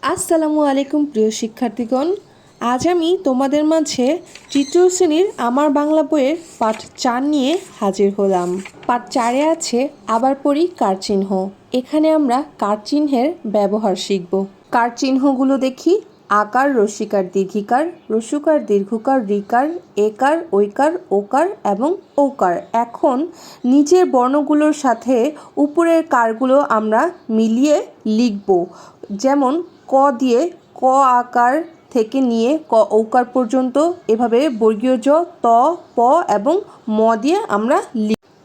আসসালামু আলাইকুম প্রিয় শিক্ষার্থীগণ, আজ আমি তোমাদের মাঝে তৃতীয় শ্রেণীর আমার বাংলা বইয়ের পাঠ 4 নিয়ে হাজির হলাম। পাঠ 4-এ আছে আবার পড়ি কার চিহ্ন। এখানে আমরা কার চিহ্নের ব্যবহার শিখব। কার চিহ্নগুলো দেখি। আকার, রস্যিকার, দীর্ঘিকার, রস্যকার, দীর্ঘকার, ঋকার, একার, ঐকার, ওকার এবং ঔকার। এখন নিচের বর্ণগুলোর সাথে উপরের কারগুলো আমরা মিলিয়ে লিখব। যেমন ক দিয়ে ক আকার থেকে নিয়ে ক ঔকার পর্যন্ত, এভাবে বর্গীয় জ, ত, প এবং ম দিয়ে আমরা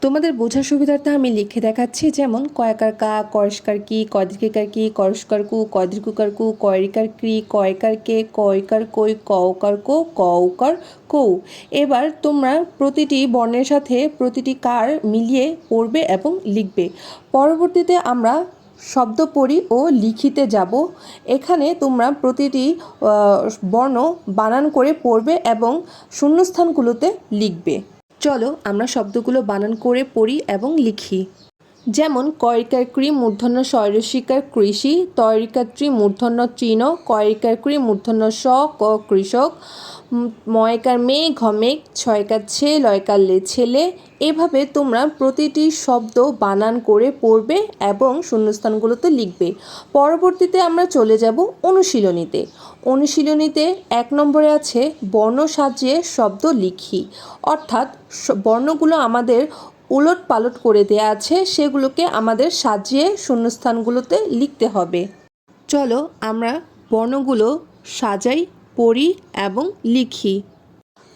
তোমাদের বোঝার সুবিধার্থে আমি লিখে দেখাচ্ছি। যেমন কয়াকার কা, করস্কার কি, কদীর্ঘিকার কি, করস্কার কু, কদীর্ঘকার কু, কয়রিকার ক্রি, কয়কার কে, কয়কার কই, কওকার কো, কওকার কৌ। এবার তোমরা প্রতিটি বর্ণের সাথে প্রতিটি কার মিলিয়ে পড়বে এবং লিখবে। পরবর্তীতে আমরা শব্দ পড়ি ও লিখিতে যাব। এখানে তোমরা প্রতিটি বর্ণ বানান করে পড়বে এবং শূন্যস্থানগুলোতে লিখবে। চলো আমরা শব্দগুলো বানান করে পড়ি এবং লিখি। যেমন কয়রিকার ক্রি মূর্ধন্য শয়রস্যিকার কৃষি, তয়রিকার ত্রি মূর্ধন্য তৃণ, কয়রিকার ক্রি মূর্ধন্য স ক কৃষক, ময়কার মে ঘমেক, ছয়কার ছে লয়কার লে ছেলে। এভাবে তোমরা প্রতিটি শব্দ বানান করে পড়বে এবং শূন্যস্থানগুলোতে লিখবে। পরবর্তীতে আমরা চলে যাব অনুশীলনীতে। অনুশীলনীতে 1 নম্বরে আছে বর্ণ সাজিয়ে শব্দ লিখি, অর্থাৎ বর্ণগুলো আমাদের উলট পালট করে দেয়া আছে, সেগুলোকে আমাদের সাজিয়ে শূন্যস্থানগুলোতে লিখতে হবে। চলো আমরা বর্ণগুলো সাজাই, পড়ি এবং লিখি।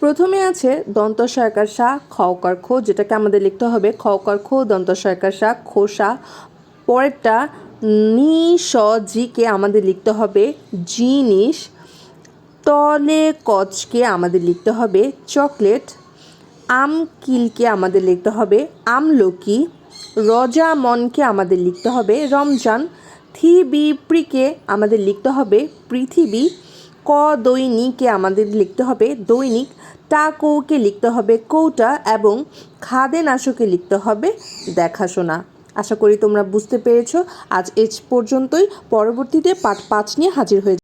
প্রথমে আছে দন্ত সয়কার সা, খওকার খো, যেটাকে আমাদের লিখতে হবে খওকার খো, দন্ত সয়কার সা, খোসা। পরেরটা নি স জিকে আমাদের লিখতে হবে জিনিস। তলে কচকে আমাদের লিখতে হবে চকলেট। আম কিলকে আমাদের লিখতে হবে আমলকি। রজা মনকে আমাদের লিখতে হবে রমজান। থি বি প্রিকে আমাদের লিখতে হবে পৃথিবী। ক দৈনিকে আমাদের লিখতে হবে দৈনিক। টা কৌকে লিখতে হবে কৌটা এবং খাদে নাশকে লিখতে হবে দেখাশোনা। আশা করি তোমরা বুঝতে পেরেছো। আজ এ পর্যন্তই। পরবর্তীতে পাঠ 5 নিয়ে হাজির হয়ে